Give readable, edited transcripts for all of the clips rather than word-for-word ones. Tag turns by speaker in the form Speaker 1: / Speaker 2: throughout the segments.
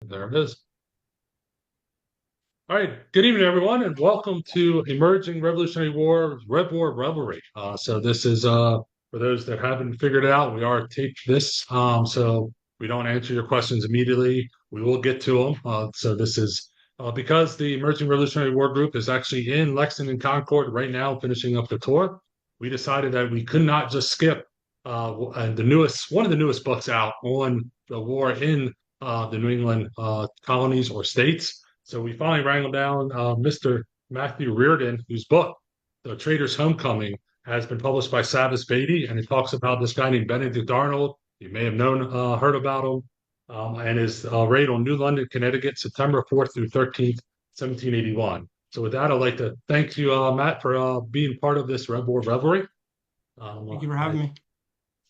Speaker 1: There it is. All right. Good evening, everyone, and welcome to Emerging Revolutionary War Red War Revelry. So this is for those that haven't figured it out, we are taped this, so we don't answer your questions immediately. We will get to them. So this is because the Emerging Revolutionary War Group is actually in Lexington Concord right now, finishing up the tour. We decided that we could not just skip and the newest one of the newest books out on the war in the New England colonies or states. So we finally wrangled down Mr. Matthew Reardon, whose book, The Traitor's Homecoming, has been published by Savas Beatty, and it talks about this guy named Benedict Arnold. You may have heard about him, and his raid on New London, Connecticut, September 4th through 13th, 1781. So with that, I'd like to thank you, Matt, for being part of this Red War Revelry.
Speaker 2: Thank you for having
Speaker 1: I
Speaker 2: me.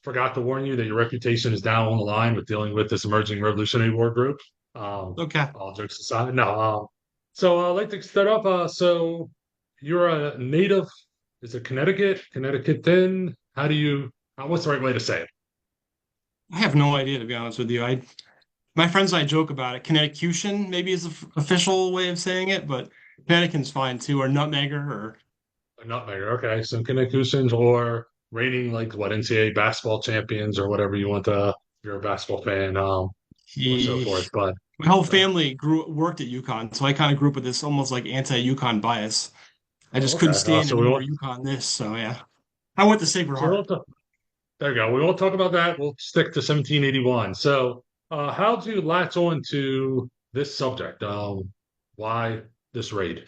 Speaker 1: forgot to warn you that your reputation is down on the line with dealing with this emerging Revolutionary War group.
Speaker 2: Okay.
Speaker 1: All jokes aside, no. So I'd like to start off. So you're a native, is it Connecticut? Connecticut then? How do you, what's the right way to say it?
Speaker 2: I have no idea, to be honest with you. My friends and I joke about it. Connecticution maybe is the official way of saying it, but Connecticut's fine too, or Nutmegger, or
Speaker 1: Nutmegger. Okay. So Connecticutians or reigning like what, NCAA basketball champions or whatever you want to, if you're a basketball fan, or so
Speaker 2: he,
Speaker 1: forth. But
Speaker 2: my whole
Speaker 1: uh,
Speaker 2: family worked at UConn, so I kind of grew up with this almost like anti-UConn bias. I
Speaker 1: oh,
Speaker 2: just couldn't
Speaker 1: okay.
Speaker 2: stand
Speaker 1: So we
Speaker 2: any more
Speaker 1: won't,
Speaker 2: UConn this, so yeah. I went to Sacred
Speaker 1: so we
Speaker 2: Heart.
Speaker 1: won't, there you go. We won't talk about that. We'll stick to 1781. So, how do you latch on to this subject? Why this raid?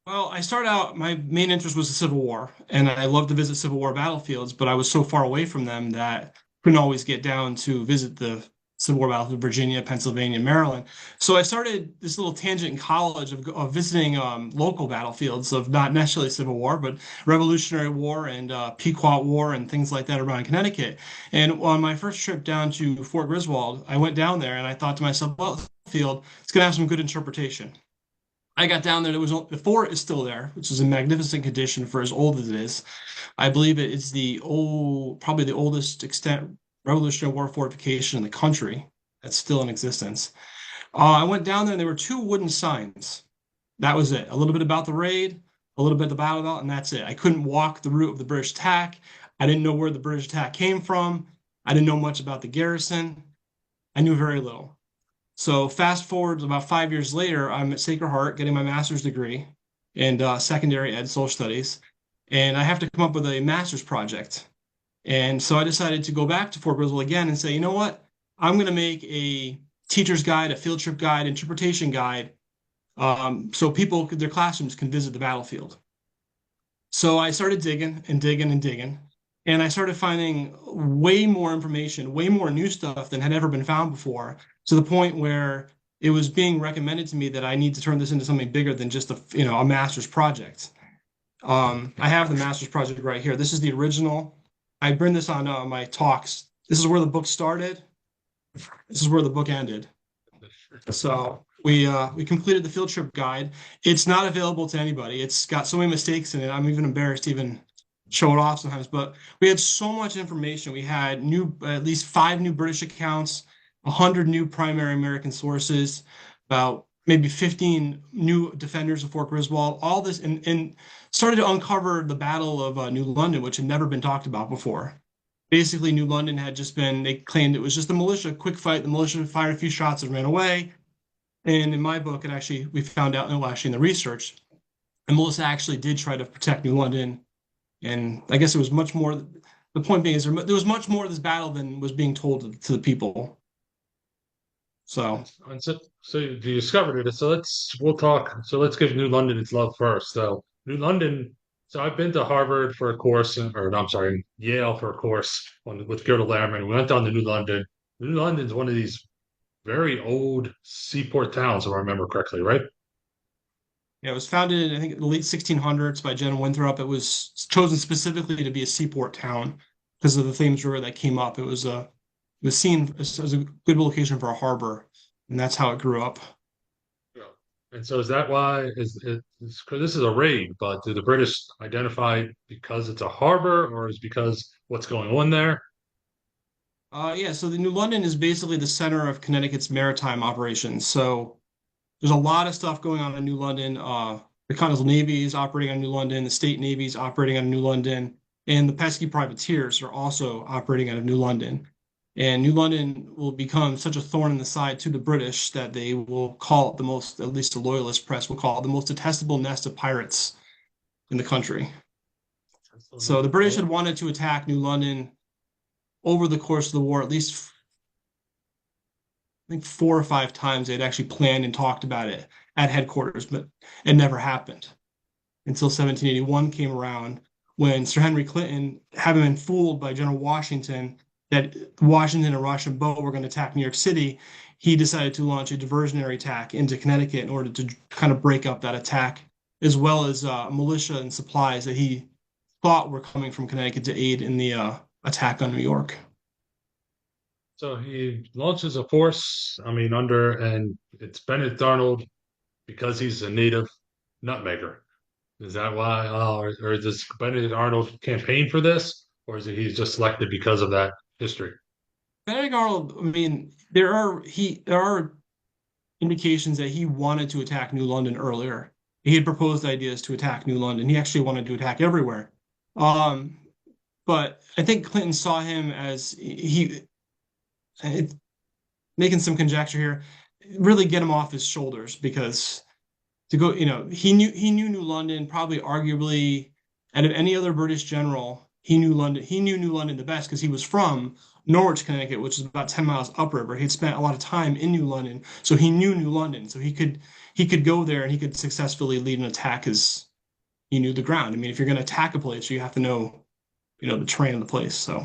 Speaker 2: Well, I started out, my main interest was the Civil War, and I loved to visit Civil War battlefields, but I was so far away from them that I couldn't always get down to visit the Civil War battlefield, Virginia, Pennsylvania, Maryland. So I started this little tangent in college of visiting local battlefields of not necessarily Civil War, but Revolutionary War and Pequot War and things like that around Connecticut. And on my first trip down to Fort Griswold, I went down there and I thought to myself, well, the field, it's going to have some good interpretation. I got down there. The fort is still there, which is in magnificent condition for as old as it is. I believe it is probably the oldest extent Revolutionary War fortification in the country that's still in existence. I went down there and there were two wooden signs. That was it. A little bit about the raid, a little bit about and that's it. I couldn't walk the route of the British attack. I didn't know where the British attack came from. I didn't know much about the garrison. I knew very little. So fast forward about 5 years later, I'm at Sacred Heart getting my master's degree in secondary ed social studies, and I have to come up with a master's project. And so I decided to go back to Fort Griswold again and say, you know what? I'm going to make a teacher's guide, a field trip guide, interpretation guide, so people, their classrooms can visit the battlefield. So I started digging and digging and digging, and I started finding way more information, way more new stuff than had ever been found before, to the point where it was being recommended to me that I need to turn this into something bigger than just a master's project. I have the master's project right here. This is the original. I bring this on my talks. This is where the book started. This is where the book ended. So we completed the field trip guide. It's not available to anybody. It's got so many mistakes in it. I'm even embarrassed to even show it off sometimes. But we had so much information. We had at least five new British accounts, 100 new primary American sources, about maybe 15 new defenders of Fort Griswold. All this and started to uncover the Battle of New London, which had never been talked about before. Basically, New London had just been, they claimed it was just a militia, quick fight. The militia fired a few shots and ran away. And in my book, we found out, well, actually in the research, and Melissa actually did try to protect New London. And I guess it was much more, the point being is there was much more of this battle than was being told to the people. So,
Speaker 1: And so you discovered it. So we'll talk. So let's give New London its love first. So New London. So I've been to Harvard for a course, or no, I'm sorry, Yale for a course with Gerda Lerman. We went down to New London. New London's one of these very old seaport towns, if I remember correctly, right?
Speaker 2: yeah, it was founded in, I think, the late 1600s by Jen Winthrop. It was chosen specifically to be a seaport town because of the Thames River that came up. It was seen as a good location for a harbor, and that's how it grew up.
Speaker 1: Yeah. And so is that why because this is a raid, but do the British identify because it's a harbor or is because what's going on there?
Speaker 2: Yeah, so the New London is basically the center of Connecticut's maritime operations. So there's a lot of stuff going on in New London. The Continental Navy is operating on New London, the State Navy is operating on New London, and the pesky privateers are also operating out of New London. And New London will become such a thorn in the side to the British that they will call it the most, at least the loyalist press will call it the most detestable nest of pirates in the country. So the British had wanted to attack New London over the course of the war, at least I think 4 or 5 times they'd actually planned and talked about it at headquarters, but it never happened until 1781 came around when Sir Henry Clinton, having been fooled by General Washington that Washington and Russian boat were going to attack New York City, he decided to launch a diversionary attack into Connecticut in order to kind of break up that attack, as well as militia and supplies that he thought were coming from Connecticut to aid in the attack on New York.
Speaker 1: So he launches a force, I mean, and it's Benedict Arnold because he's a native nutmegger. Is that why? Or does Benedict Arnold campaign for this? Or is it he's just selected because of that history?
Speaker 2: Benedict Arnold, I mean, there are indications that he wanted to attack New London earlier. He had proposed ideas to attack New London. He actually wanted to attack everywhere. Um, but I think Clinton saw him as it, making some conjecture here, really get him off his shoulders because to go, he knew New London probably arguably out of any other British general, he knew London. He knew New London the best because he was from Norwich, Connecticut, which is about 10 miles upriver. He'd spent a lot of time in New London, so he knew New London. So he could go there and he could successfully lead an attack because he knew the ground. I mean, if you're going to attack a place, you have to know, the terrain of the place. So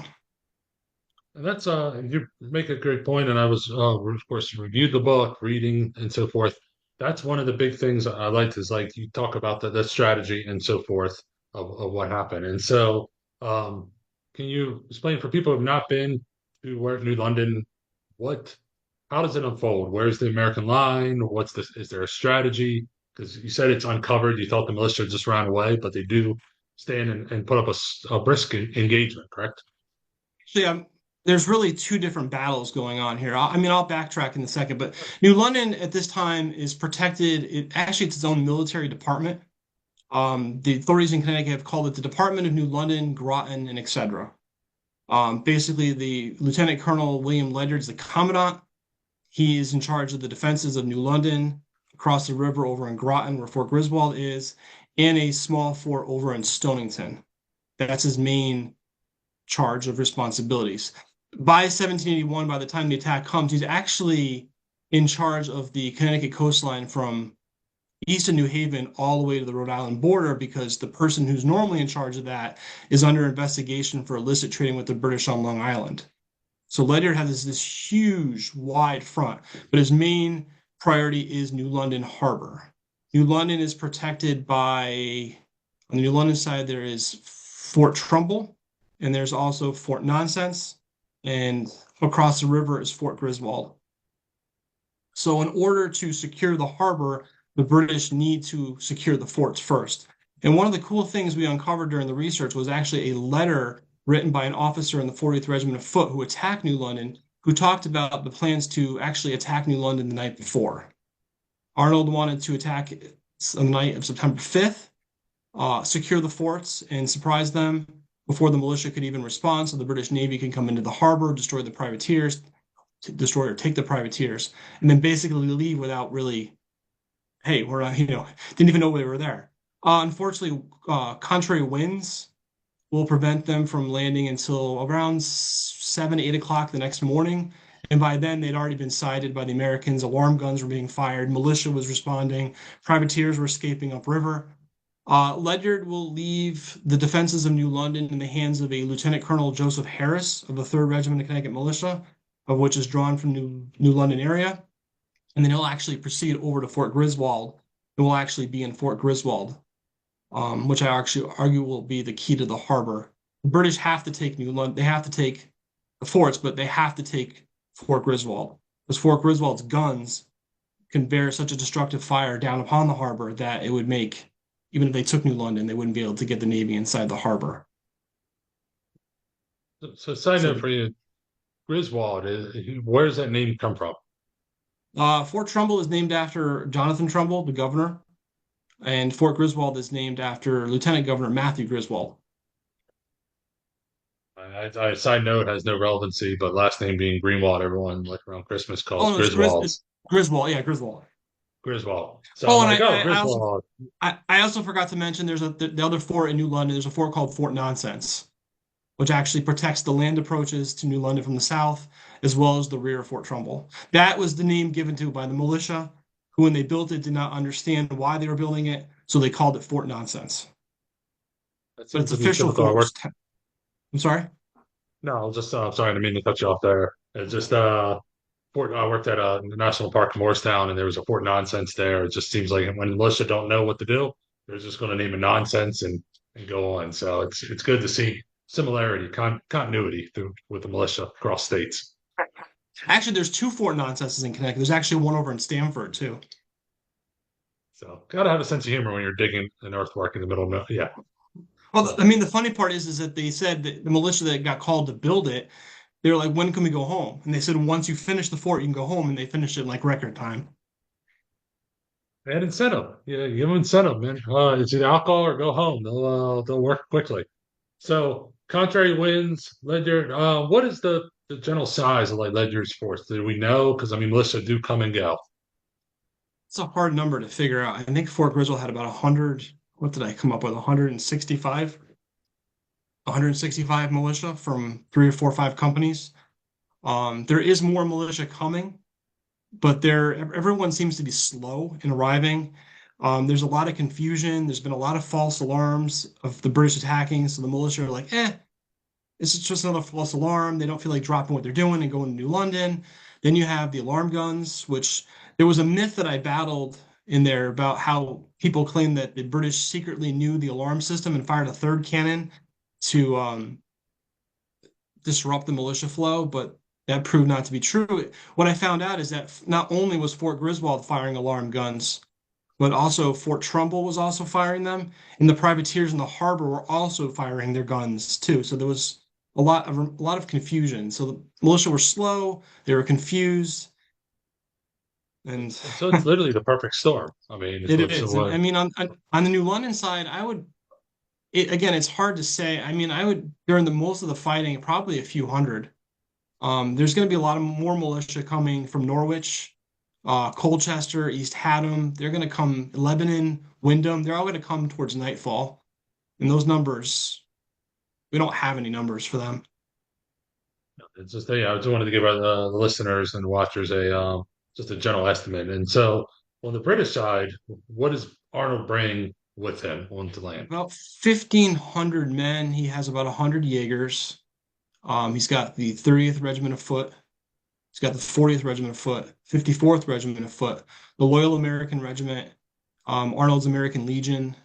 Speaker 1: And that's you make a great point, and I was of course reviewed the book, reading and so forth. That's one of the big things I liked is like you talk about the strategy and so forth of what happened. And so can you explain for people who have not been to where New London, what how does it unfold? Where's the American line? What's this? Is there a strategy? Because you said it's uncovered. You thought the militia just ran away, but they do stand and put up a brisk engagement, correct?
Speaker 2: actually, there's really two different battles going on here. I mean, I'll backtrack in a second, but New London at this time is protected. It's its own military department. The authorities in Connecticut have called it the Department of New London, Groton, and etc. Basically, the Lieutenant Colonel William Ledyard is the commandant. He is in charge of the defenses of New London, across the river over in Groton, where Fort Griswold is, and a small fort over in Stonington. That's his main charge of responsibilities. By 1781, by the time the attack comes, he's actually in charge of the Connecticut coastline from east of New Haven all the way to the Rhode Island border because the person who's normally in charge of that is under investigation for illicit trading with the British on Long Island. So Ledyard has this huge, wide front, but his main priority is New London Harbor. New London is protected by, on the New London side, there is Fort Trumbull, and there's also Fort Nonsense, and across the river is Fort Griswold. So in order to secure the harbor, the British need to secure the forts first. And one of the cool things we uncovered during the research was actually a letter written by an officer in the 40th Regiment of Foot who attacked New London, who talked about the plans to actually attack New London the night before. Arnold wanted to attack on the night of September 5th, secure the forts and surprise them before the militia could even respond so the British Navy can come into the harbor, destroy the privateers, destroy or take the privateers, and then basically leave without really, hey, we're didn't even know we were there. Unfortunately, contrary winds will prevent them from landing until around 7, 8 o'clock the next morning. And by then, they'd already been sighted by the Americans. Alarm guns were being fired. Militia was responding. Privateers were escaping upriver. Ledyard will leave the defenses of New London in the hands of a Lieutenant Colonel Joseph Harris of the 3rd Regiment of Connecticut Militia, of which is drawn from New London area. And then he'll actually proceed over to Fort Griswold and will actually be in Fort Griswold, which I actually argue will be the key to the harbor. The British have to take New London. They have to take the forts, but they have to take Fort Griswold because Fort Griswold's guns can bear such a destructive fire down upon the harbor that it would make, even if they took New London, they wouldn't be able to get the Navy inside the harbor.
Speaker 1: So side
Speaker 2: So
Speaker 1: note for you, Griswold, where does that name come from?
Speaker 2: Fort Trumbull is named after Jonathan Trumbull, the governor, and Fort Griswold is named after Lieutenant Governor Matthew Griswold.
Speaker 1: Side note has no relevancy, but last name being Greenwald, everyone like around Christmas
Speaker 2: Oh
Speaker 1: calls
Speaker 2: no,
Speaker 1: Griswold.
Speaker 2: It's Griswold. Yeah, Griswold.
Speaker 1: Griswold. So I'm
Speaker 2: Oh, and
Speaker 1: like, oh,
Speaker 2: I also
Speaker 1: Griswold.
Speaker 2: I also forgot to mention there's the other fort in New London. There's a fort called Fort Nonsense, which actually protects the land approaches to New London from the south, as well as the rear of Fort Trumbull. That was the name given to it by the militia, who, when they built it, did not understand why they were building it, so they called it Fort Nonsense.
Speaker 1: That
Speaker 2: But
Speaker 1: seems
Speaker 2: its
Speaker 1: to be
Speaker 2: official
Speaker 1: typical.
Speaker 2: fort was. I'm sorry.
Speaker 1: No, I'll just, I'm sorry, I didn't mean to cut you off there. It's just, I worked at a national park in Morristown, and there was a Fort Nonsense there. It just seems like when militia don't know what to do, they're just going to name a nonsense and go on. So it's good to see similarity, continuity through with the militia across states.
Speaker 2: Actually, there's two Fort Nonsenses in Connecticut. There's actually one over in Stamford too.
Speaker 1: So gotta have a sense of humor when you're digging an earthwork in the middle of yeah.
Speaker 2: Well,
Speaker 1: So
Speaker 2: I mean, the funny part is that they said that the militia that got called to build it, they were like, "When can we go home?" And they said, "Once you finish the fort, you can go home." And they finished it in like record time.
Speaker 1: and incentive, yeah, give them incentive, man. It's either alcohol or go home. They'll work quickly. So contrary winds, Ledyard. What is the general size of like Ledyard's force? Do we know? Because I mean, militia do come and go.
Speaker 2: It's a hard number to figure out. I think Fort Griswold had about 100. What did I come up with? 165? 165 militia from three or four or five companies. There is more militia coming, but everyone seems to be slow in arriving. There's a lot of confusion. There's been a lot of false alarms of the British attacking. So the militia are like, this is just another false alarm. They don't feel like dropping what they're doing and going to New London. Then you have the alarm guns, which there was a myth that I battled in there about how people claim that the British secretly knew the alarm system and fired a third cannon to disrupt the militia flow, but that proved not to be true. What I found out is that not only was Fort Griswold firing alarm guns, but also Fort Trumbull was also firing them, and the privateers in the harbor were also firing their guns too. So there was a lot of confusion. So the militia were slow, they were confused, and
Speaker 1: So it's literally the perfect storm. I mean, it's
Speaker 2: it
Speaker 1: what's the
Speaker 2: is. And
Speaker 1: what.
Speaker 2: I mean, on the New London side, I would again, it's hard to say. I mean, I would during the most of the fighting, probably a few hundred. There's going to be a lot of more militia coming from Norwich, Colchester, East Haddam. They're going to come Lebanon, Wyndham. They're all going to come towards nightfall. And those numbers, we don't have any numbers for them.
Speaker 1: It's just yeah, I just wanted to give the listeners and watchers a just a general estimate. And so on the British side, what does Arnold bring with him onto land?
Speaker 2: About 1,500 men. He has about 100 Jaegers. He's got the 30th Regiment of Foot. He's got the 40th Regiment of Foot, 54th Regiment of Foot, the Loyal American Regiment, Arnold's American Legion,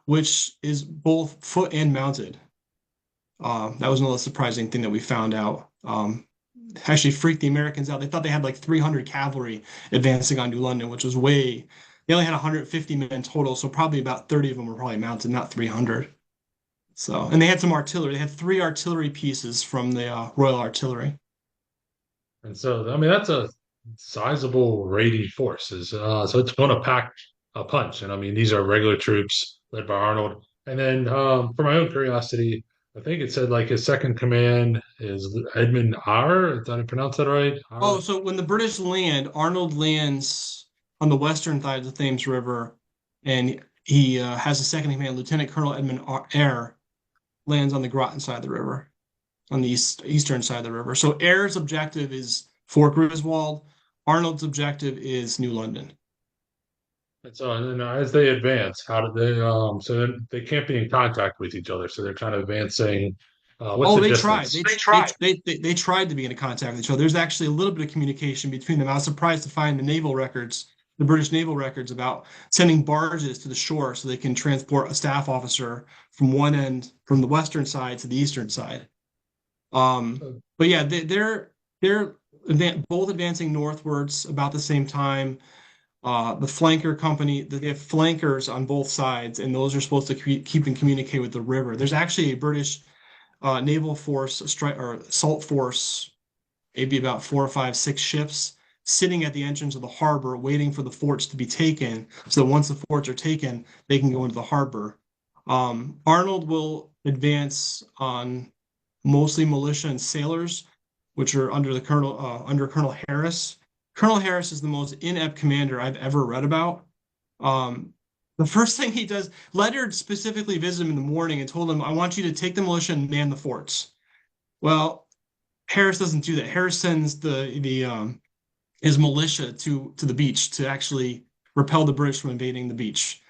Speaker 2: which is both foot and mounted. That was another surprising thing that we found out. Actually freaked the Americans out. They thought they had like 300 cavalry advancing on New London, which was way. They only had 150 men total, so probably about 30 of them were probably mounted, not 300. So, and they had some artillery. They had three artillery pieces from the Royal Artillery.
Speaker 1: And so I mean that's a sizable raiding force. So it's going to pack a punch. And I mean these are regular troops led by Arnold. And then for my own curiosity, I think it said like his second command is Edmund R. Did I pronounce that right?
Speaker 2: Oh,
Speaker 1: R.
Speaker 2: so when the British land, Arnold lands on the western side of the Thames River, and he has a second in command, Lieutenant Colonel Edmund Eyre, lands on the Groton side of the river, on the eastern side of the river. So Eyre's objective is Fort Griswold. Arnold's objective is New London.
Speaker 1: And so, and then as they advance, how do they? So then they can't be in contact with each other. So they're kind of advancing. What's
Speaker 2: Oh,
Speaker 1: the
Speaker 2: they tried.
Speaker 1: distance?
Speaker 2: They tried to be in contact with each other. There's actually a little bit of communication between them. I was surprised to find the naval records, the British naval records about sending barges to the shore so they can transport a staff officer from one end, from the western side to the eastern side. But yeah, they're both advancing northwards about the same time. The flanker company, they have flankers on both sides, and those are supposed to keep and communicate with the river. There's actually a British naval force, strike or assault force maybe about 4 or 5, 6 ships sitting at the entrance of the harbor waiting for the forts to be taken. So that once the forts are taken, they can go into the harbor. Arnold will advance on mostly militia and sailors, which are under Colonel Harris. Colonel Harris is the most inept commander I've ever read about. Um, the first thing he does, Ledyard specifically visited him in the morning and told him, "I want you to take the militia and man the forts." Well, Harris doesn't do that. Harris sends the his militia to the beach to actually repel the British from invading the beach.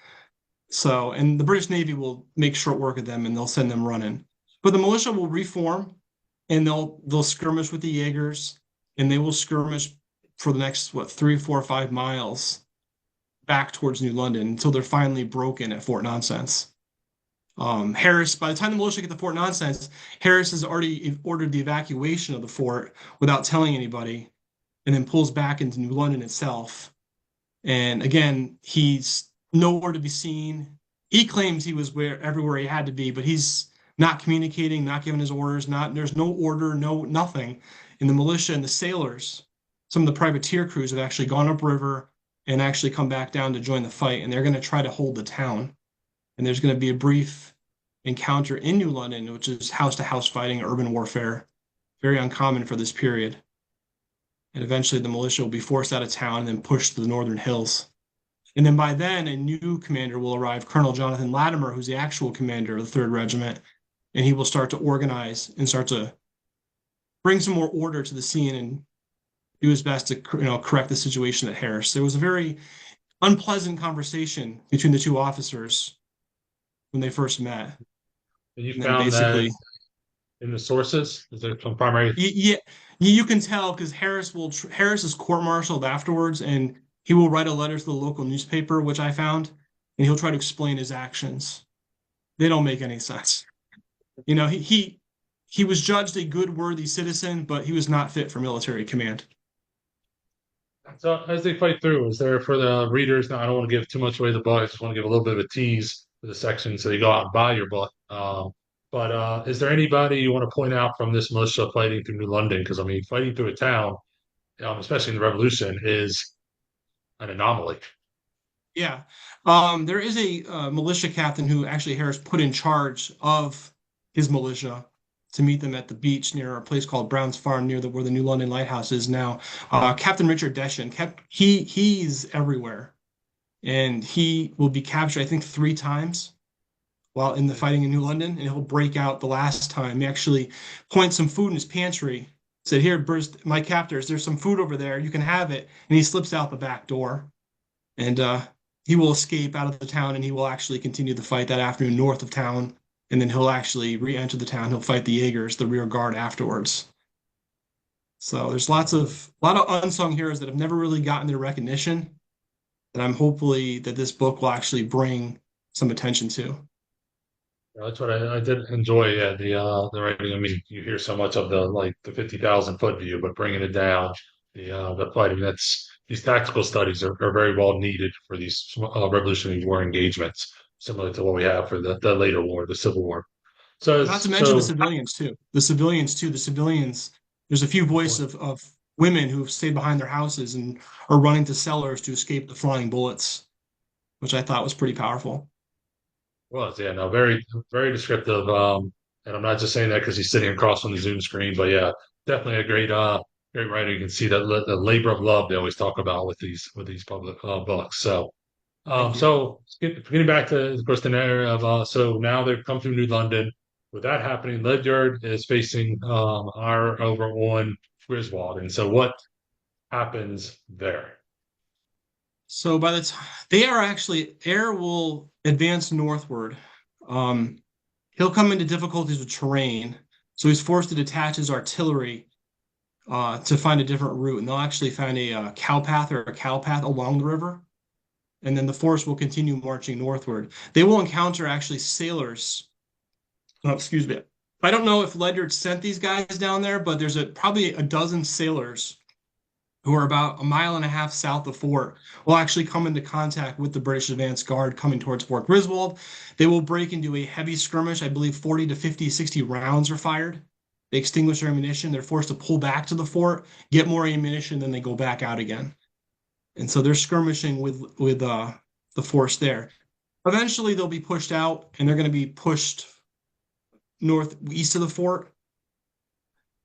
Speaker 2: So, and the British Navy will make short work of them and they'll send them running. But the militia will reform and they'll skirmish with the Jaegers and they will skirmish for the next 3, 4, 5 miles back towards New London until they're finally broken at Fort Nonsense. Harris, by the time the militia get to Fort Nonsense, Harris has already ordered the evacuation of the fort without telling anybody, and then pulls back into New London itself. And again, he's nowhere to be seen. He claims he was everywhere he had to be, but he's not communicating, not giving his orders, there's no order, no nothing. And the militia and the sailors, some of the privateer crews have actually gone upriver and actually come back down to join the fight, and they're going to try to hold the town. And there's going to be a brief encounter in New London, which is house-to-house fighting, urban warfare, very uncommon for this period. And eventually the militia will be forced out of town and then pushed to the northern hills. And then by then, a new commander will arrive, Colonel Jonathan Latimer, who's the actual commander of the 3rd Regiment, and he will start to organize and start to bring some more order to the scene and do his best to correct the situation at Harris. There was a very unpleasant conversation between the two officers when they first met.
Speaker 1: And you
Speaker 2: And then
Speaker 1: found that
Speaker 2: basically,
Speaker 1: in the sources? Is there some primary?
Speaker 2: yeah, you can tell because Harris is court-martialed afterwards, and he will write a letter to the local newspaper, which I found, and he'll try to explain his actions. They don't make any sense. He was judged a good, worthy citizen, but he was not fit for military command.
Speaker 1: So as they fight through, is there for the readers? Now, I don't want to give too much away the book. I just want to give a little bit of a tease for the section so you go out and buy your book. But is there anybody you want to point out from this militia fighting through New London? Because I mean, fighting through a town, especially in the Revolution, is an anomaly.
Speaker 2: Yeah. There is a militia captain who actually Harris put in charge of his militia to meet them at the beach near a place called Brown's Farm, near where the New London Lighthouse is now. Captain Richard Deschen. He's everywhere, and he will be captured, I think, 3 times while in the fighting in New London, and he'll break out the last time. He actually points some food in his pantry. Said, "Here, my captors, there's some food over there. You can have it." And he slips out the back door, and he will escape out of the town, and he will actually continue the fight that afternoon north of town, and then he'll actually re-enter the town. He'll fight the Jaegers, the rear guard, afterwards. So there's a lot of unsung heroes that have never really gotten their recognition, that I'm hopefully that this book will actually bring some attention to.
Speaker 1: That's what I did enjoy. Yeah, the writing. I mean, you hear so much of the 50,000 foot view, but bringing it down, the fighting. That's these tactical studies are very well needed for these Revolutionary War engagements, similar to what we have for the later war, the Civil War. So
Speaker 2: Not to
Speaker 1: as
Speaker 2: mention the
Speaker 1: so
Speaker 2: civilians too. There's a few voices of women who've stayed behind their houses and are running to cellars to escape the flying bullets, which I thought was pretty powerful.
Speaker 1: was, yeah, no, very descriptive. And I'm not just saying that because he's sitting across from the Zoom screen, but yeah, definitely a great writer. You can see that the labor of love they always talk about with these public books. So,
Speaker 2: Thank you.
Speaker 1: getting back to, of course, the narrative of so now they've come through New London. With that happening, Ledyard is facing our over on Griswold, and so what happens there?
Speaker 2: So by the time they are actually, Air will advance northward. Um, he'll come into difficulties with terrain, so he's forced to detach his artillery to find a different route, and they'll actually find a cow path or a cow path along the river, and then the force will continue marching northward. They will encounter actually sailors. Oh, excuse me. I don't know if Ledyard sent these guys down there, but there's probably a dozen sailors who are about a mile and a half south of Fort, will actually come into contact with the British advance guard coming towards Fort Griswold. They will break into a heavy skirmish. I believe 40 to 50, 60 rounds are fired. They extinguish their ammunition. They're forced to pull back to the fort, get more ammunition, then they go back out again. And so they're skirmishing with the force there. Eventually, they'll be pushed out, and they're going to be pushed northeast of the fort,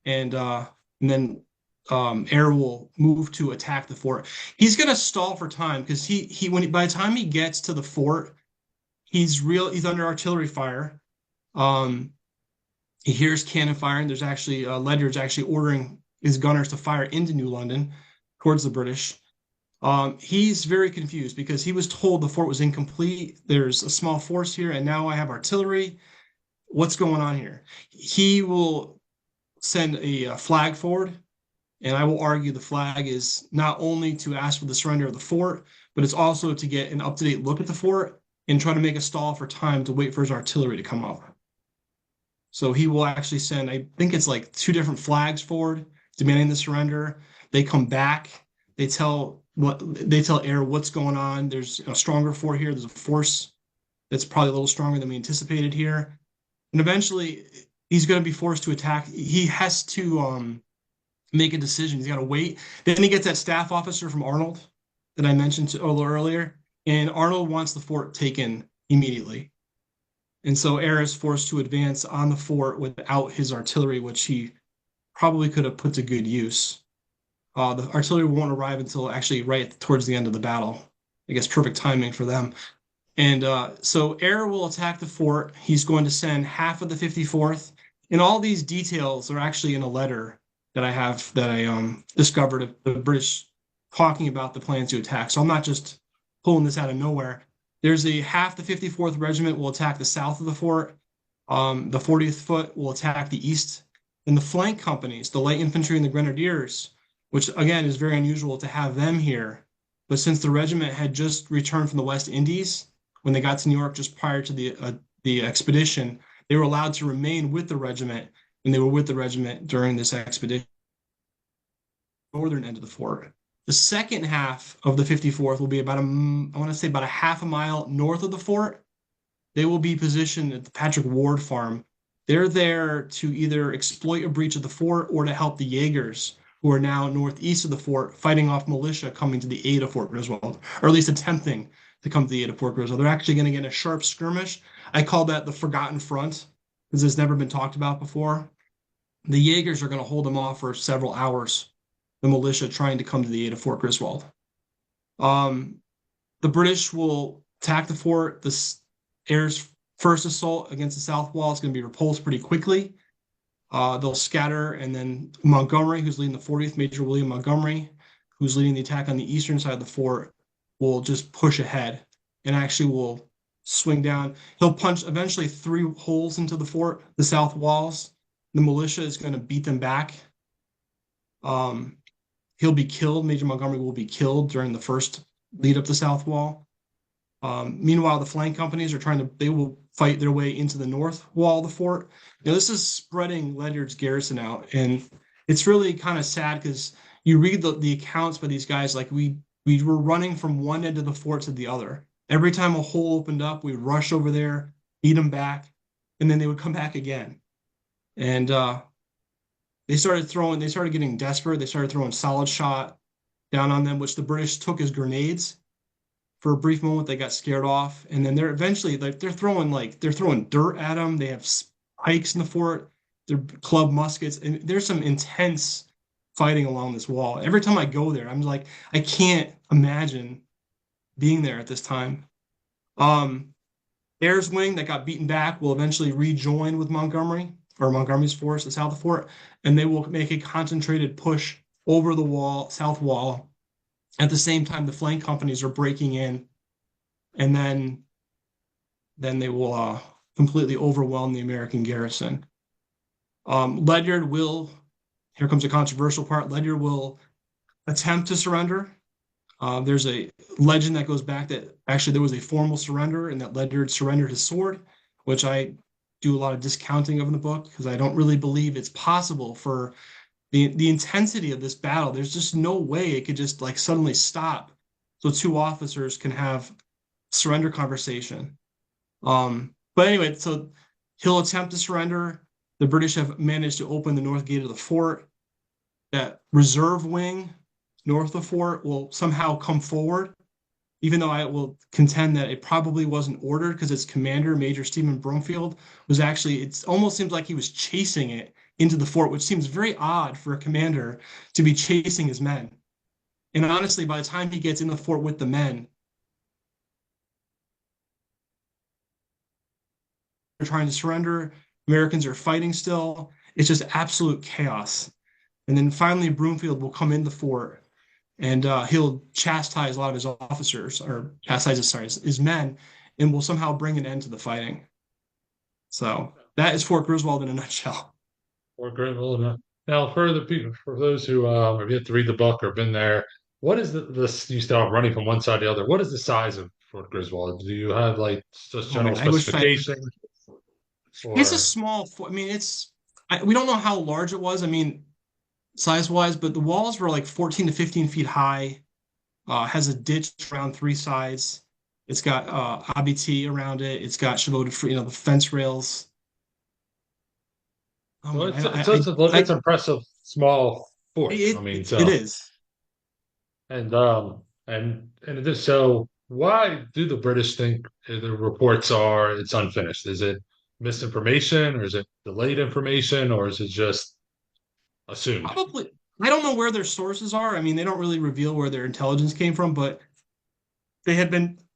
Speaker 2: and then Air will move to attack the fort. He's going to stall for time because by the time he gets to the fort, he's under artillery fire. He hears cannon fire, and there's actually Ledyard's actually ordering his gunners to fire into New London towards the British. He's very confused because he was told the fort was incomplete. There's a small force here, and now I have artillery. What's going on here? He will send a flag forward, and I will argue the flag is not only to ask for the surrender of the fort, but it's also to get an up-to-date look at the fort and try to make a stall for time to wait for his artillery to come up. So he will actually send, I think it's like 2 different flags forward, demanding the surrender. They come back. They tell Air what's going on. There's a stronger fort here. There's a force that's probably a little stronger than we anticipated here. And eventually, he's going to be forced to attack. He has to make a decision. He's got to wait. Then he gets that staff officer from Arnold that I mentioned a little earlier, and Arnold wants the fort taken immediately. And so Air is forced to advance on the fort without his artillery, which he probably could have put to good use. The artillery won't arrive until actually right towards the end of the battle. I guess perfect timing for them. And so Air will attack the fort. He's going to send half of the 54th. And all these details are actually in a letter that I discovered of the British talking about the plans to attack. So I'm not just pulling this out of nowhere. There's a half the 54th Regiment will attack the south of the fort. The 40th Foot will attack the east. And the flank companies, the light infantry and the grenadiers, which again is very unusual to have them here. But since the regiment had just returned from the West Indies, when they got to New York just prior to the expedition, they were allowed to remain with the regiment, and they were with the regiment during this expedition. Northern end of the fort. The second half of the 54th will be about a half a mile north of the fort. They will be positioned at the Patrick Ward farm. They're there to either exploit a breach of the fort or to help the Jaegers, who are now northeast of the fort, fighting off militia coming to the aid of Fort Griswold, or at least attempting to come to the aid of Fort Griswold. They're actually going to get in a sharp skirmish. I call that the Forgotten Front, because it's never been talked about before. The Jaegers are going to hold them off for several hours, the militia trying to come to the aid of Fort Griswold. The British will attack the fort. Air's first assault against the south wall is going to be repulsed pretty quickly. They'll scatter, and then Montgomery, who's leading the 40th, Major William Montgomery, who's leading the attack on the eastern side of the fort, will just push ahead and actually will swing down. He'll punch eventually 3 holes into the fort, the south walls. The militia is going to beat them back. He'll be killed. Major Montgomery will be killed during the first lead up the south wall. Meanwhile, the flank companies they will fight their way into the north wall of the fort. Now, this is spreading Ledyard's garrison out, and it's really kind of sad because you read the accounts by these guys, like we were running from one end of the fort to the other. Every time a hole opened up, we'd rush over there, beat them back, and then they would come back again. And they started getting desperate. They started throwing solid shot down on them, which the British took as grenades. For a brief moment, they got scared off, and then they're throwing dirt at them. They have pikes in the fort. They're club muskets, and there's some intense fighting along this wall. Every time I go there, I'm like, I can't imagine being there at this time. Air's wing that got beaten back will eventually rejoin with Montgomery's force, the south of the fort, and they will make a concentrated push over the south wall. At the same time, the flank companies are breaking in, and then they will completely overwhelm the American garrison. Ledyard will, here comes a controversial part, Ledyard will attempt to surrender. There's a legend that goes back that actually there was a formal surrender and that Ledyard surrendered his sword, which I do a lot of discounting of in the book because I don't really believe it's possible for the intensity of this battle. There's just no way it could just like suddenly stop so 2 officers can have surrender conversation. But anyway, so he'll attempt to surrender. The British have managed to open the north gate of the fort. That reserve wing north of the fort will somehow come forward, even though I will contend that it probably wasn't ordered because its commander, Major Stephen Brumfield, was actually, it almost seems like he was chasing it into the fort, which seems very odd for a commander to be chasing his men. And honestly, by the time he gets in the fort with the men, they're trying to surrender. Americans are fighting still. It's just absolute chaos. And then finally, Broomfield will come in the fort and he'll chastise a lot of his officers, or chastise, sorry, his men, and will somehow bring an end to the fighting. So that is Fort Griswold in a nutshell.
Speaker 1: Or Greenville. Now, for the people, for those who have yet to read the book or been there, what is this? You start running from one side to the other. What is the size of Fort Griswold? Do you have like just
Speaker 2: Oh
Speaker 1: general
Speaker 2: man, I wish I.
Speaker 1: specifications,
Speaker 2: It's a
Speaker 1: or
Speaker 2: small. I mean, we don't know how large it was. I mean, size wise, but the walls were like 14 to 15 feet high. Has a ditch around three sides. It's got IBT around it. It's got Chabot, the fence rails. Oh
Speaker 1: so
Speaker 2: man,
Speaker 1: it's impressive small fort. I mean,
Speaker 2: it
Speaker 1: so
Speaker 2: is.
Speaker 1: and this so why do the British think the reports are it's unfinished? Is it misinformation, or is it delayed information, or is it just assumed?
Speaker 2: Probably, I don't know where their sources are. I mean, they don't really reveal where their intelligence came from, but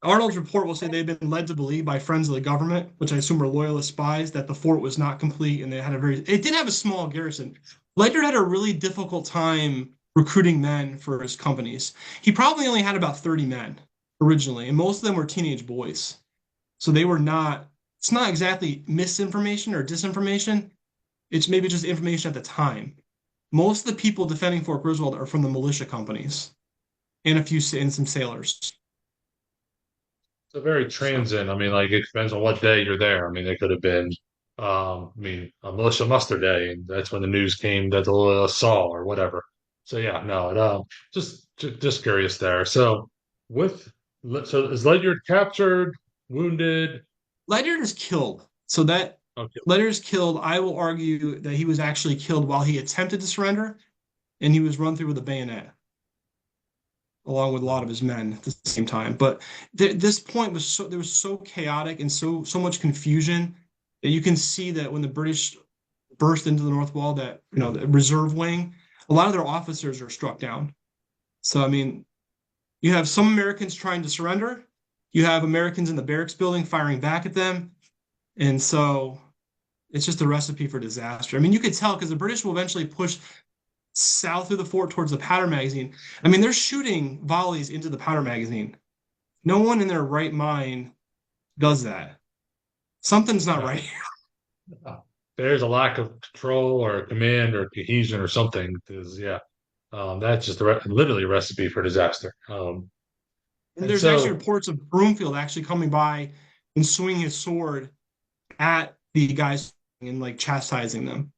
Speaker 2: Arnold's report will say they've been led to believe by friends of the government, which I assume are loyalist spies, that the fort was not complete and it did have a small garrison. Ledyard had a really difficult time recruiting men for his companies. He probably only had about 30 men originally, and most of them were teenage boys. So it's not exactly misinformation or disinformation. It's maybe just information at the time. Most of the people defending Fort Griswold are from the militia companies and some sailors.
Speaker 1: So very
Speaker 2: So
Speaker 1: transient. I mean, like it depends on what day you're there. I mean, it could have been, a militia muster day, and that's when the news came that the saw or whatever. So yeah, no, just curious there. So with so is Ledyard captured, wounded?
Speaker 2: Ledyard is killed. So that
Speaker 1: Okay,
Speaker 2: Ledyard is killed. I will argue that he was actually killed while he attempted to surrender, and he was run through with a bayonet, along with a lot of his men at the same time. But this point was there was so chaotic and so much confusion that you can see that when the British burst into the North Wall, that the reserve wing, a lot of their officers are struck down. So I mean, you have some Americans trying to surrender. You have Americans in the barracks building firing back at them. And so it's just a recipe for disaster. I mean, you could tell because the British will eventually push south through the fort towards the powder magazine. I mean, they're shooting volleys into the powder magazine. No one in their right mind does that. Something's not
Speaker 1: no,
Speaker 2: right.
Speaker 1: there's a lack of control or command or cohesion or something. Because yeah, that's just literally a recipe for disaster.
Speaker 2: And
Speaker 1: And
Speaker 2: there's actually
Speaker 1: so
Speaker 2: reports of Broomfield actually coming by and swinging his sword at the guys and like chastising them.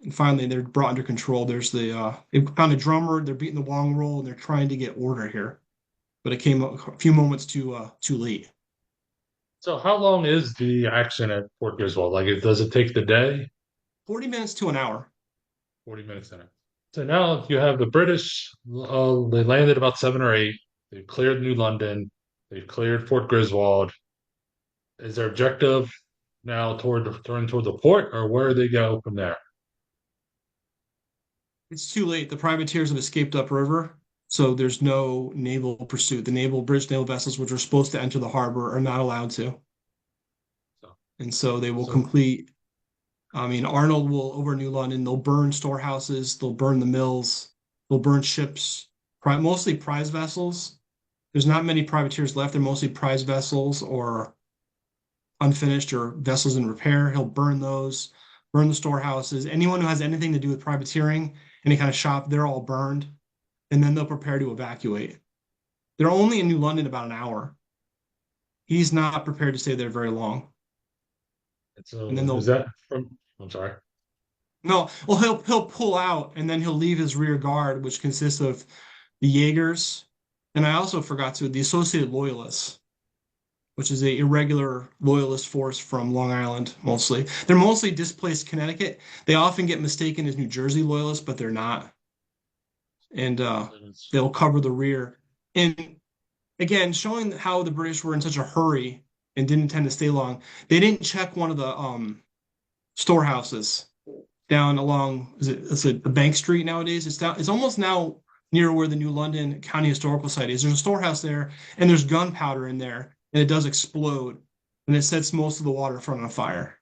Speaker 2: And finally, they're brought under control. They found a drummer. They're beating the long roll, and they're trying to get order here. But it came a few moments too late.
Speaker 1: So how long is the action at Fort Griswold? Like, does it take the day?
Speaker 2: 40 minutes to an hour.
Speaker 1: 40 minutes in it. So now you have the British, they landed about seven or eight. They've cleared New London. They've cleared Fort Griswold. Is their objective now turn toward the port, or where do they go from there?
Speaker 2: It's too late. The privateers have escaped upriver, so there's no naval pursuit. British naval vessels, which are supposed to enter the harbor, are not allowed to.
Speaker 1: So,
Speaker 2: And so they will
Speaker 1: so
Speaker 2: complete. I mean, Arnold will over New London. They'll burn storehouses. They'll burn the mills. They'll burn ships. Mostly prize vessels. There's not many privateers left. They're mostly prize vessels or unfinished or vessels in repair. He'll burn those, burn the storehouses. Anyone who has anything to do with privateering, any kind of shop, they're all burned. And then they'll prepare to evacuate. They're only in New London about an hour. He's not prepared to stay there very long. And then
Speaker 1: so is
Speaker 2: they'll
Speaker 1: that from? I'm sorry.
Speaker 2: no, well he'll pull out and then he'll leave his rear guard, which consists of the Jaegers, and I also forgot to the Associated Loyalists. which is a irregular loyalist force from Long Island mostly. They're mostly displaced Connecticut. They often get mistaken as New Jersey loyalists, but they're not. And they'll cover the rear. And again, showing how the British were in such a hurry and didn't intend to stay long, they didn't check one of the storehouses down along is it the Bank Street nowadays? It's almost now near where the New London County Historical Site is. There's a storehouse there and there's gunpowder in there and it does explode and it sets most of the waterfront on fire.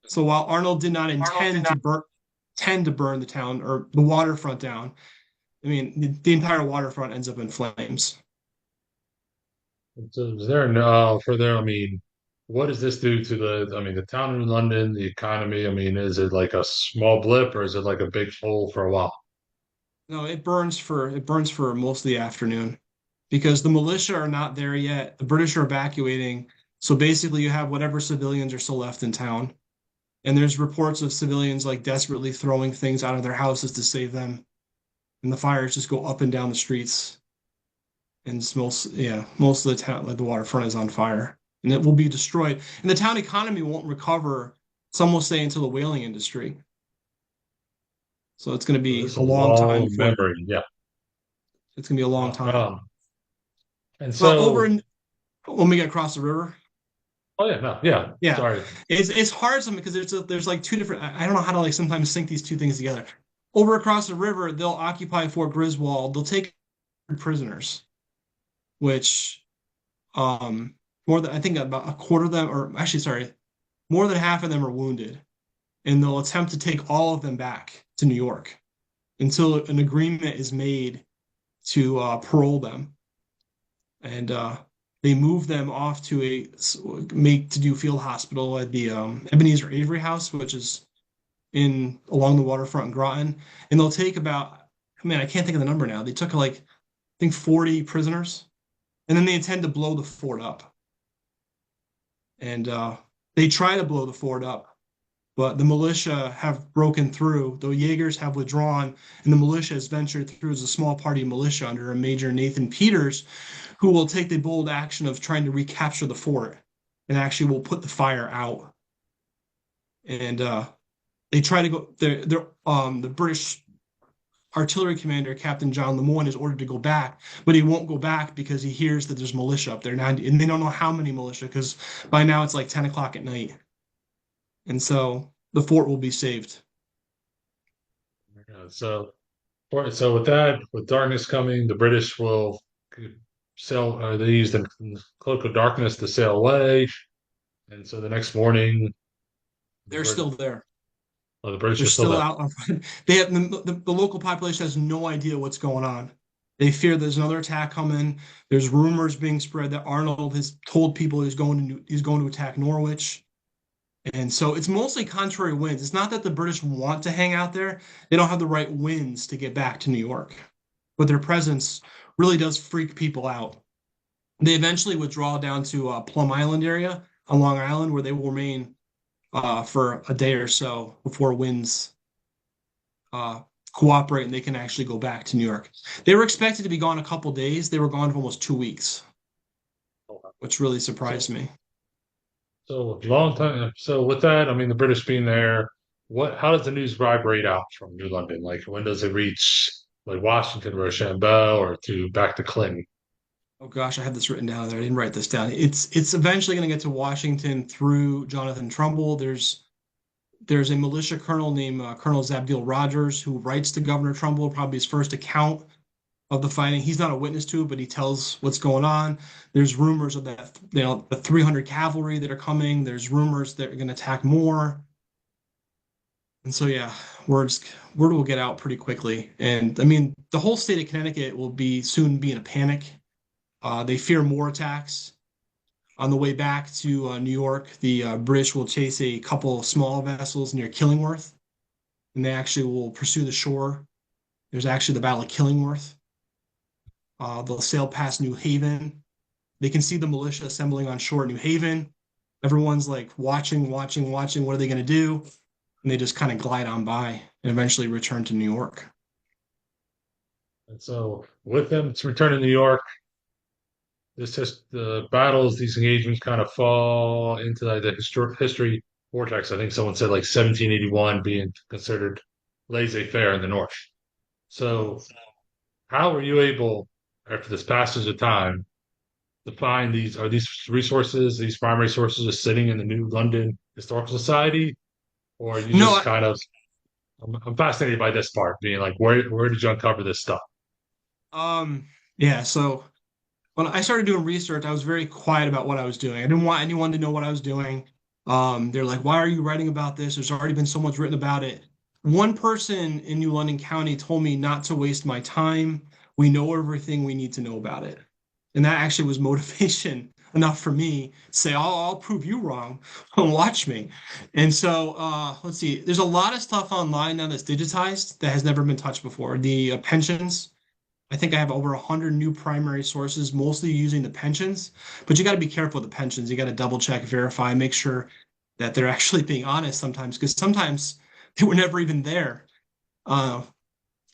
Speaker 2: So while Arnold did not intend to burn the town or the waterfront down, I mean the entire waterfront ends up in flames.
Speaker 1: So is there no for there? I mean, what does this do to I mean, the town in London, the economy? I mean, is it like a small blip or is it like a big hole for a while?
Speaker 2: No, it burns for most of the afternoon because the militia are not there yet. The British are evacuating. So basically you have whatever civilians are still left in town. And there's reports of civilians like desperately throwing things out of their houses to save them. And the fires just go up and down the streets. And most of the town, like the waterfront is on fire. And it will be destroyed. And the town economy won't recover, some will say, until the whaling industry. So it's going to
Speaker 1: So
Speaker 2: be
Speaker 1: this is
Speaker 2: a
Speaker 1: a
Speaker 2: long time
Speaker 1: long
Speaker 2: before
Speaker 1: memory. Yeah.
Speaker 2: it's going to be a long
Speaker 1: Uh,
Speaker 2: time.
Speaker 1: um, and
Speaker 2: Well, over
Speaker 1: so,
Speaker 2: in when we get across the river,
Speaker 1: oh yeah, no, yeah.
Speaker 2: yeah,
Speaker 1: Sorry.
Speaker 2: it's hard something because there's like two different. I don't know how to like sometimes sync these two things together. Over across the river, they'll occupy Fort Griswold. They'll take prisoners, which more than I think about a quarter of them, or actually, sorry, more than half of them are wounded, and they'll attempt to take all of them back to New York until an agreement is made to parole them. And they moved them off to a make to do field hospital at the Ebenezer Avery House, which is in along the waterfront in Groton. And they'll take about, man, I can't think of the number now. They took like I think 40 prisoners, and then they intend to blow the fort up. And they try to blow the fort up, but the militia have broken through. The Jaegers have withdrawn, and the militia has ventured through as a small party militia under a Major Nathan Peters, who will take the bold action of trying to recapture the fort and actually will put the fire out. And they try to go. The British artillery commander, Captain John Lemoyne, is ordered to go back, but he won't go back because he hears that there's militia up there now, and they don't know how many militia because by now it's like 10 o'clock at night, and so the fort will be saved.
Speaker 1: So, so with that, with darkness coming, the British will sail. They use the cloak of darkness to sail away, and so the next morning, the
Speaker 2: They're
Speaker 1: British,
Speaker 2: still there.
Speaker 1: the British
Speaker 2: They're
Speaker 1: are still
Speaker 2: still
Speaker 1: there.
Speaker 2: out. They have the local population has no idea what's going on. They fear there's another attack coming. There's rumors being spread that Arnold has told people he's going to attack Norwich. And so it's mostly contrary winds. It's not that the British want to hang out there. They don't have the right winds to get back to New York. But their presence really does freak people out. They eventually withdraw down to Plum Island area on Long Island, where they will remain for a day or so before winds uh, cooperate and they can actually go back to New York. They were expected to be gone a couple days. They were gone for almost 2 weeks, which really surprised
Speaker 1: So,
Speaker 2: me.
Speaker 1: so long time. So with that, I mean, the British being there, what? How does the news vibrate out from New London? Like, when does it reach like Washington or Rochambeau or to back to Clinton?
Speaker 2: Oh gosh, I had this written down there. I didn't write this down. It's eventually going to get to Washington through Jonathan Trumbull. There's a militia colonel named Colonel Zabdiel Rogers who writes to Governor Trumbull, probably his first account of the fighting. He's not a witness to it, but he tells what's going on. There's rumors of that, the 300 cavalry that are coming. There's rumors that are going to attack more. And so, yeah, word will get out pretty quickly. And I mean, the whole state of Connecticut will be soon be in a panic. They fear more attacks. On the way back to New York, the British will chase a couple of small vessels near Killingworth, and they actually will pursue the shore. There's actually the Battle of Killingworth. They'll sail past New Haven. They can see the militia assembling on shore at New Haven. Everyone's like watching, watching, watching. What are they going to do? And they just kind of glide on by and eventually return to New York.
Speaker 1: And so with them to return to New York, the battles, these engagements kind of fall into like the history vortex. I think someone said like 1781 being considered laissez-faire in the North. So how were you able, after this passage of time, to find these resources, these primary sources just sitting in the New London Historical Society, or you just
Speaker 2: No,
Speaker 1: kind of I'm fascinated by this part, being like, where did you uncover this stuff?
Speaker 2: yeah. So when I started doing research, I was very quiet about what I was doing. I didn't want anyone to know what I was doing. They're like, "Why are you writing about this? There's already been so much written about it." One person in New London County told me not to waste my time. We know everything we need to know about it. And that actually was motivation enough for me to say, I'll prove you wrong. Watch me. And so let's see, there's a lot of stuff online now that's digitized that has never been touched before. The pensions, I think I have over 100 new primary sources, mostly using the pensions, but you got to be careful with the pensions. You got to double check, verify, make sure that they're actually being honest sometimes, because sometimes they were never even there.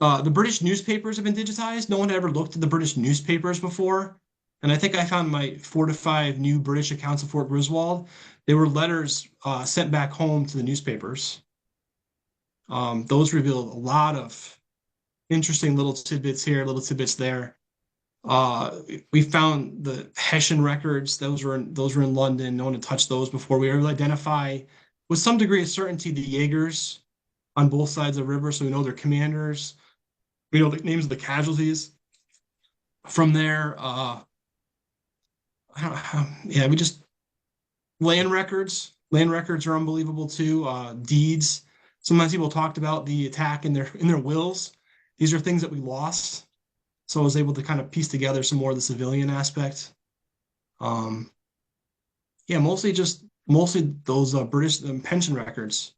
Speaker 2: Uh, the British newspapers have been digitized. No one had ever looked at the British newspapers before. And I think I found my 4 to 5 new British accounts of Fort Griswold. They were letters sent back home to the newspapers. Those revealed a lot of interesting little tidbits here, little tidbits there. We found the Hessian records. Those were in London. No one had touched those before. We were able to identify with some degree of certainty the Jaegers on both sides of the river, so we know their commanders. We know the names of the casualties. From there, yeah, we just land records. Land records are unbelievable too. Deeds. Sometimes people talked about the attack in their wills. These are things that we lost. So I was able to kind of piece together some more of the civilian aspect. Um, yeah, mostly those British pension records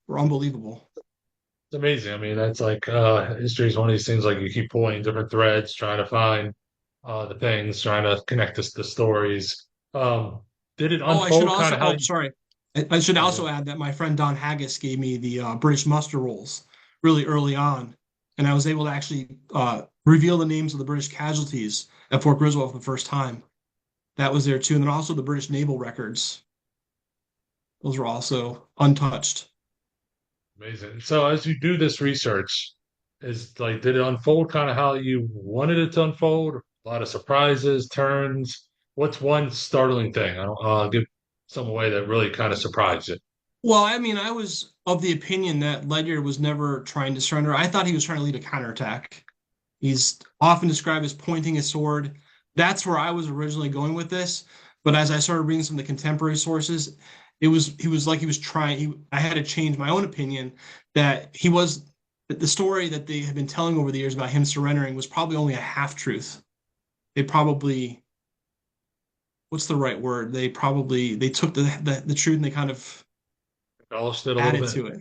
Speaker 2: were unbelievable.
Speaker 1: It's amazing. I mean, that's like history is one of these things like you keep pulling different threads, trying to find the things, trying to connect the stories. Um, did it
Speaker 2: Oh, I should
Speaker 1: unfold kind
Speaker 2: also.
Speaker 1: of how
Speaker 2: Oh,
Speaker 1: you?
Speaker 2: sorry. I should
Speaker 1: Yeah.
Speaker 2: also add that my friend Don Haggis gave me the British muster rolls really early on, and I was able to actually reveal the names of the British casualties at Fort Griswold for the first time. That was there too, and then also the British naval records. Those were also untouched.
Speaker 1: Amazing. So as you do this research, is like did it unfold kind of how you wanted it to unfold? A lot of surprises, turns. What's one startling thing? I don't give some away that really kind of surprised you.
Speaker 2: Well, I mean, I was of the opinion that Ledyard was never trying to surrender. I thought he was trying to lead a counterattack. He's often described as pointing his sword. That's where I was originally going with this. But as I started reading some of the contemporary sources, he was like he was trying. I had to change my own opinion that he was that the story that they had been telling over the years about him surrendering was probably only a half truth. They probably what's the right word? They took the truth and they kind of
Speaker 1: Embellished it a little
Speaker 2: added
Speaker 1: bit.
Speaker 2: to it.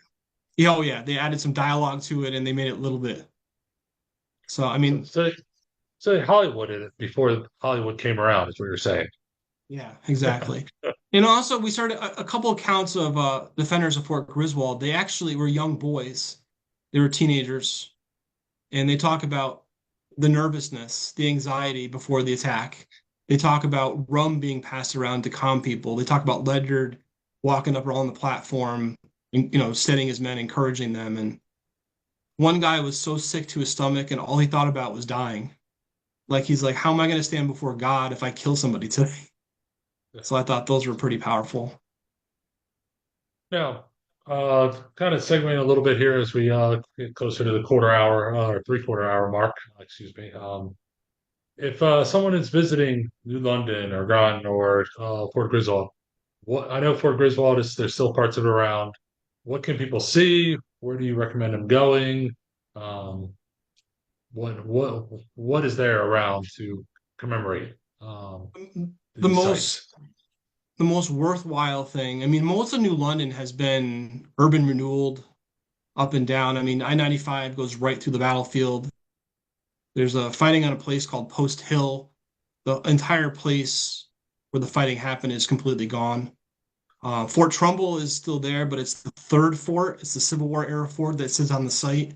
Speaker 2: Yeah, oh yeah, they added some dialogue to it and they made it a little bit. So I
Speaker 1: So
Speaker 2: mean,
Speaker 1: say Hollywood in it before Hollywood came around is what you're saying.
Speaker 2: yeah, exactly. And also, we started a couple accounts of defenders of Fort Griswold. They actually were young boys. They were teenagers, and they talk about the nervousness, the anxiety before the attack. They talk about rum being passed around to calm people. They talk about Ledyard walking up on the platform, and, steadying his men, encouraging them. And one guy was so sick to his stomach, and all he thought about was dying. Like he's like, how am I going to stand before God if I kill somebody today? So I thought those were pretty powerful.
Speaker 1: Now, kind of segueing a little bit here as we get closer to the quarter hour or 3/4 hour mark, excuse me. If someone is visiting New London or Groton or Fort Griswold, what I know Fort Griswold is there's still parts of it around. What can people see? Where do you recommend them going? Um, what is there around to commemorate
Speaker 2: The
Speaker 1: these
Speaker 2: most
Speaker 1: sites?
Speaker 2: the most worthwhile thing. I mean, most of New London has been urban renewal up and down. I mean, I-95 goes right through the battlefield. There's a fighting on a place called Post Hill. The entire place where the fighting happened is completely gone. Fort Trumbull is still there, but it's the third fort. It's the Civil War era fort that sits on the site,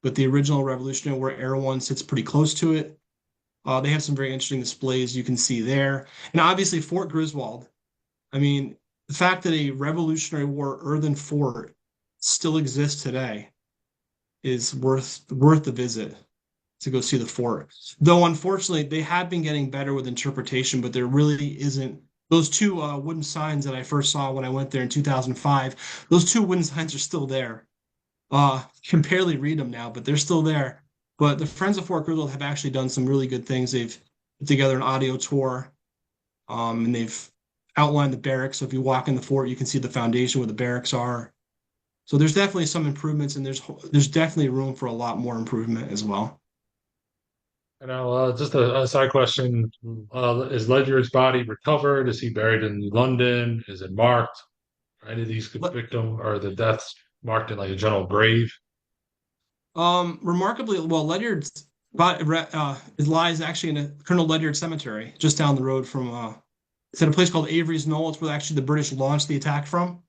Speaker 2: but the original Revolutionary War era one sits pretty close to it. They have some very interesting displays you can see there. And obviously Fort Griswold. I mean, the fact that a Revolutionary War earthen fort still exists today is worth the visit to go see the fort. Though unfortunately, they have been getting better with interpretation, but there really isn't. Those two wooden signs that I first saw when I went there in 2005, those two wooden signs are still there. Can barely read them now, but they're still there. But the Friends of Fort Griswold have actually done some really good things. They've put together an audio tour, and they've outlined the barracks. So if you walk in the fort, you can see the foundation where the barracks are. So there's definitely some improvements, and there's definitely room for a lot more improvement as well.
Speaker 1: And now, just a side question: is Ledger's body recovered? Is he buried in London? Is it marked? Are any of these victim or the deaths marked in like a general grave?
Speaker 2: Remarkably, well, Ledyard's it lies actually in a Colonel Ledyard Cemetery, just down the road from it's at a place called Avery's Knoll. It's where actually the British launched the attack from.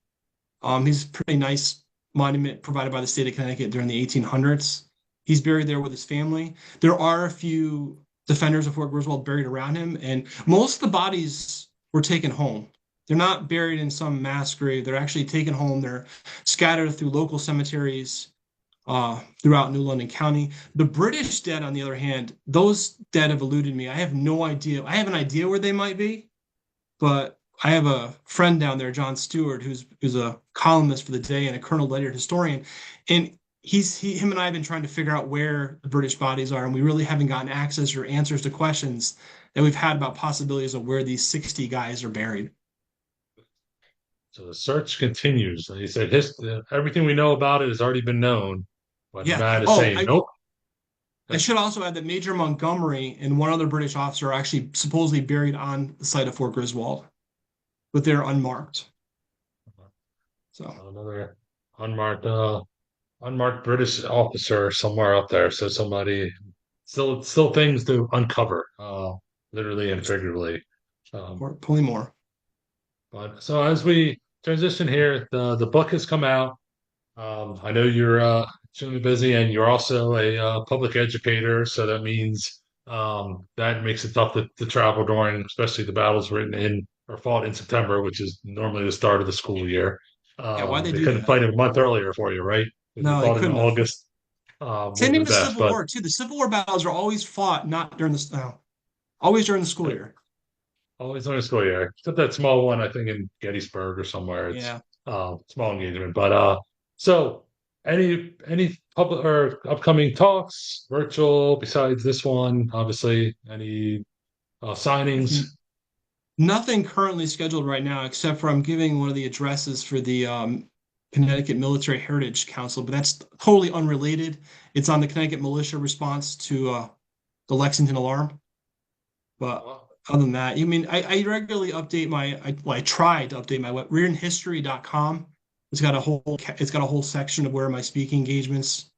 Speaker 2: He's a pretty nice monument provided by the state of Connecticut during the 1800s. He's buried there with his family. There are a few defenders of Fort Griswold buried around him, and most of the bodies were taken home. They're not buried in some mass grave. They're actually taken home. They're scattered through local cemeteries throughout New London County. The British dead, on the other hand, those dead have eluded me. I have no idea. I have an idea where they might be, but I have a friend down there, John Stewart, who's a columnist for the day and a Colonel Ledyard historian, and him and I have been trying to figure out where the British bodies are, and we really haven't gotten access or answers to questions that we've had about possibilities of where these 60 guys are buried.
Speaker 1: So the search continues. Like you said, everything we know about it has already been known, but
Speaker 2: Yeah.
Speaker 1: Matt is
Speaker 2: Oh,
Speaker 1: saying nope.
Speaker 2: I should also add that Major Montgomery and one other British officer are actually supposedly buried on the site of Fort Griswold, but they're unmarked. So
Speaker 1: Another unmarked unmarked British officer somewhere up there. So somebody still things to uncover, literally and figuratively. Um,
Speaker 2: or plenty more.
Speaker 1: but so as we transition here, the book has come out. I know you're extremely busy, and you're also a public educator, so that means that makes it tough to travel during, especially the battles written in or fought in September, which is normally the start of the school year.
Speaker 2: Yeah, why'd they
Speaker 1: They
Speaker 2: do
Speaker 1: couldn't
Speaker 2: that?
Speaker 1: fight it a month earlier for you, right? If they
Speaker 2: No, they
Speaker 1: fought in
Speaker 2: couldn't have.
Speaker 1: August, would
Speaker 2: Same
Speaker 1: have
Speaker 2: thing
Speaker 1: been
Speaker 2: with
Speaker 1: best.
Speaker 2: Civil
Speaker 1: But
Speaker 2: War too. The Civil War battles are always fought not during the no, always during the school year.
Speaker 1: always on a school year, except that small one, I think in Gettysburg or somewhere. It's
Speaker 2: Yeah.
Speaker 1: small engagement. But so any public or upcoming talks, virtual besides this one, obviously, any signings?
Speaker 2: Nothing currently scheduled right now, except for I'm giving one of the addresses for the Connecticut Military Heritage Council, but that's totally unrelated. It's on the Connecticut militia response to the Lexington alarm. But other than that, I regularly update I try to update my web, reardonhistory.com. It's got a whole section of where my speaking engagements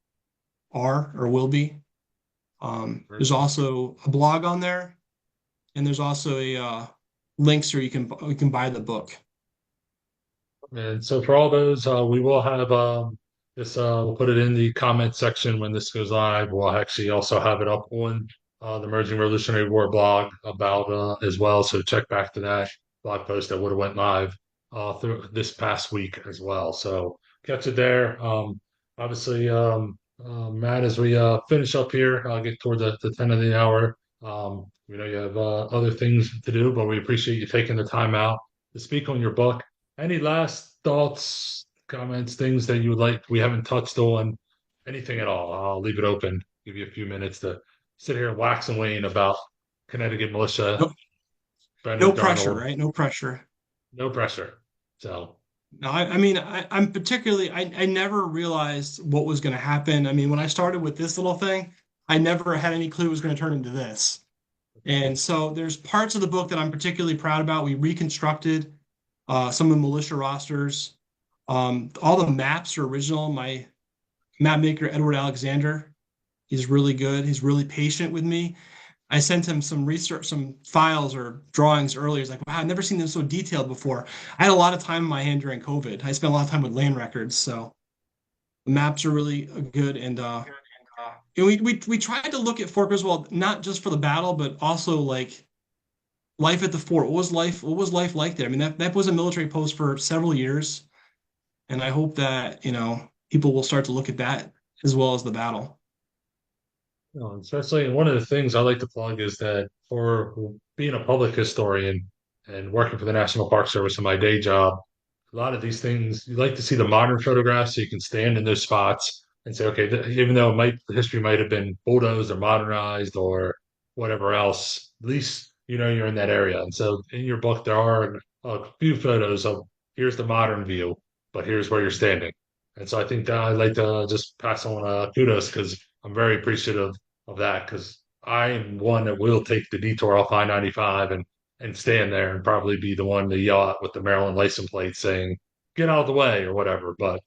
Speaker 2: are or will be. There's also a blog on there, and there's also a links where you can buy the book.
Speaker 1: And so for all those, we will have this. We'll put it in the comment section when this goes live. We'll actually also have it up on the Emerging Revolutionary War blog about as well. So check back to that blog post that would have went live through this past week as well. So catch it there. Obviously, Matt, as we finish up here, I'll get toward the 10 of the hour. We know you have other things to do, but we appreciate you taking the time out to speak on your book. Any last thoughts, comments, things that you would like we haven't touched on? Anything at all? I'll leave it open. Give you a few minutes to sit here and wax and wane about Connecticut militia,
Speaker 2: No, no
Speaker 1: Benedict
Speaker 2: pressure,
Speaker 1: Arnold.
Speaker 2: right? No pressure.
Speaker 1: No pressure. So
Speaker 2: No, I'm particularly, I never realized what was going to happen. I mean, when I started with this little thing, I never had any clue it was going to turn into this. And so there's parts of the book that I'm particularly proud about. We reconstructed some of the militia rosters. All the maps are original. My map maker, Edward Alexander, he's really good. He's really patient with me. I sent him some research, some files or drawings earlier. He's like, wow, I've never seen them so detailed before. I had a lot of time in my hand during COVID. I spent a lot of time with land records, so the maps are really good. And and we tried to look at Fort Griswold not just for the battle, but also like life at the fort. What was life like there? I mean, that was a military post for several years, and I hope that, people will start to look at that as well as the battle.
Speaker 1: Especially, and one of the things I like to plug is that for being a public historian and working for the National Park Service in my day job, a lot of these things you like to see the modern photographs so you can stand in those spots and say, okay, even though the history might have been bulldozed or modernized or whatever else, at least you know you're in that area. And so in your book, there are a few photos of here's the modern view, but here's where you're standing. And so I think that I'd like to just pass on kudos because I'm very appreciative of that because I am one that will take the detour off I-95 and stand there and probably be the one to yell at with the Maryland license plate saying, get out of the way or whatever. But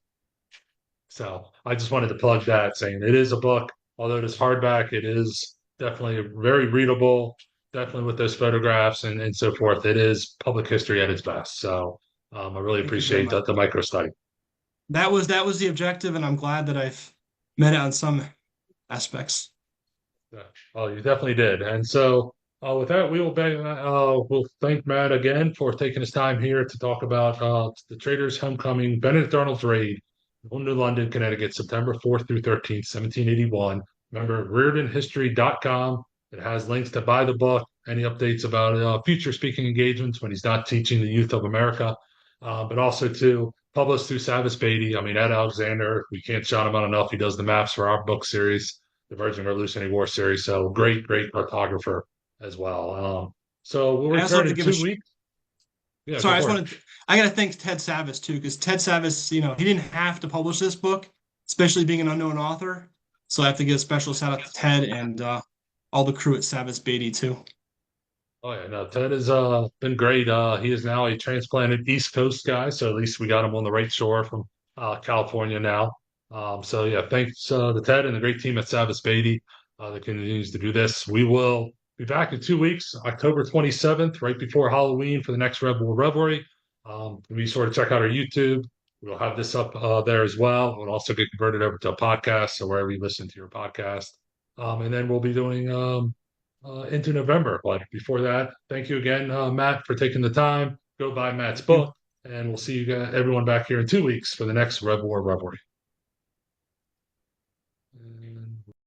Speaker 1: so I just wanted to plug that saying it is a book, although it is hardback, it is definitely very readable, definitely with those photographs and so forth. It is public history at its best. So I really
Speaker 2: Thank you very
Speaker 1: appreciate
Speaker 2: much.
Speaker 1: the micro study.
Speaker 2: That was the objective, and I'm glad that I've met it on some aspects.
Speaker 1: Yeah. Oh, you definitely did. And so, with that, we'll thank Matt again for taking his time here to talk about the Traitors' Homecoming, Benedict Arnold's raid on New London, Connecticut, September 4th through 13th, 1781. Remember, ReardonHistory.com. It has links to buy the book, any updates about future speaking engagements when he's not teaching the youth of America, but also to published through Savas Beatty. I mean, Ed Alexander, we can't shout him out enough. He does the maps for our book series, the Virgin Revolutionary War series. So great cartographer as well. So we'll
Speaker 2: I also
Speaker 1: return
Speaker 2: have to
Speaker 1: in
Speaker 2: give a
Speaker 1: 2 weeks. Yeah, go
Speaker 2: sorry,
Speaker 1: for it.
Speaker 2: I gotta thank Ted Savas too, because Ted Savas, he didn't have to publish this book, especially being an unknown author. So I have to give a special shout out to Ted and all the crew at Savas Beatty too.
Speaker 1: Oh yeah, no, Ted has been great. He is now a transplanted East Coast guy, so at least we got him on the right shore from California now. So yeah, thanks to Ted and the great team at Savas Beatty that continues to do this. We will be back in 2 weeks, October 27th, right before Halloween for the next Rebel Revelry. Be sure to check out our YouTube. We'll have this up there as well. It'll also get converted over to a podcast, so wherever you listen to your podcast. And then we'll be doing into November. But before that, thank you again, Matt, for taking the time. Go buy Matt's
Speaker 2: Thank you.
Speaker 1: book, and we'll see you guys, everyone back here in 2 weeks for the next Red War Revelry.